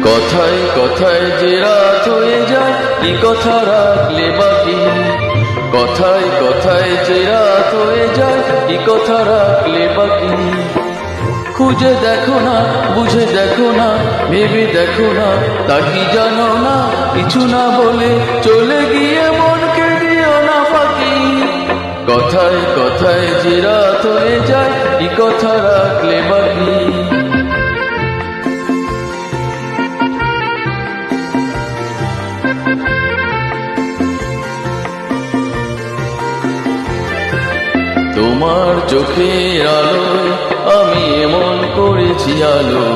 কথায় কথায় যে রাত হয়ে যায় কি কথা রাখলে বাকি। কথায় কথায় যে রাত হয়ে যায় কি কথা রাখলে বাকি। খুঁজে দেখো না, বুঝে দেখো না, ভেবে দেখো না, তা কি জানো না, কিছু না বলে চলে গিয়ে মনকে দিও না ফাঁকি। কথায় কথায় যে রাত হয়ে যায় কি কথা রাখলে বাকি। তোমার চোখের আলোয় আমি এমন করেছি আলো,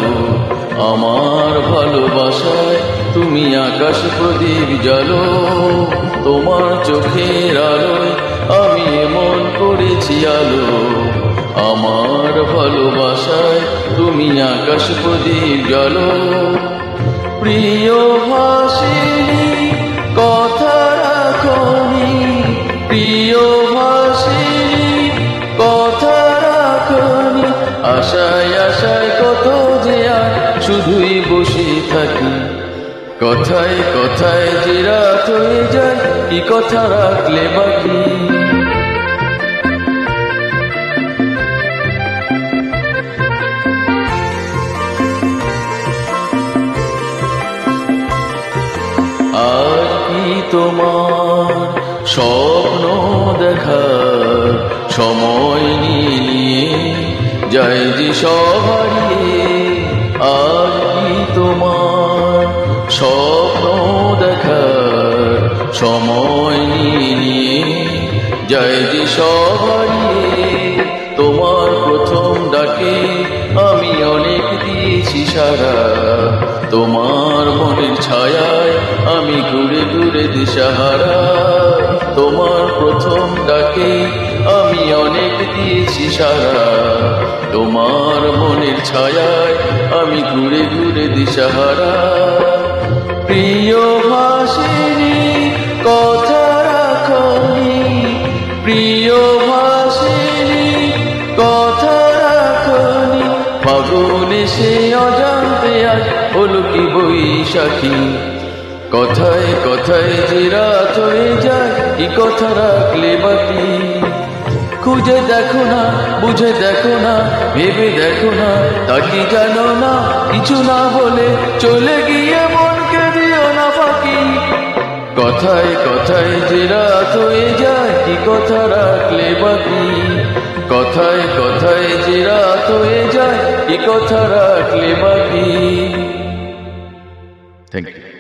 আমার ভালোবাসায় তুমি আকাশ প্রদীপ জ্বালো। তোমার চোখের আলোয় আমি এমন করেছি আলো, আমার ভালোবাসায় তুমি আকাশ প্রদীপ জ্বালো। প্রিয় ভাসিনী কথা রাখনি, প্রিয় ভাসিনী কথা রাখনি। আশায় আশায় কত যে আর শুধুই বসে থাকি। কথায় কথায় যে রাত হয়ে যায় কি কথা রাখলে বাকি। আর কি তোমার স্বপ্ন দেখার সময় নিয়ে যায় যে সব হারিয়ে। আর কি তোমার স্বপ্ন দেখার সময় নিয়ে যায় যে সব হারিয়ে। তোমার প্রথম ডাকে আমি অনেক দিয়েছি সারা, তোমার মনের ছায়ায় আমি ঘুরে ঘুরে দিশাহারা। তোমার প্রথম ডাকে আমি অনেক দিয়েছি সারা, তোমার মনের ছায়ায় আমি ঘুরে ঘুরে দিশাহারা। প্রিয় ভাসিনী কথা রাখনি, প্রিয় ভাসিনী কথা রাখনি। ফাগুন এসে অজান্তে আজ হলো কি বৈশাখী। কথায় কথায় যে রাত হয়ে যায় কি কথা রাখলে বাকি। খুঁজে দেখো না, বুঝে দেখো না, ভেবে দেখো না, তা কি জানো না, কিছু না বলে চলে গিয়ে মনকে দিও না ফাঁকি। কথায় কথায় যে রাত হয়ে যায় কি কথা রাখলে বাকি। কথায় কথায় যে রাত হয়ে যায় কি কথা রাখলে বাকি। Thank you.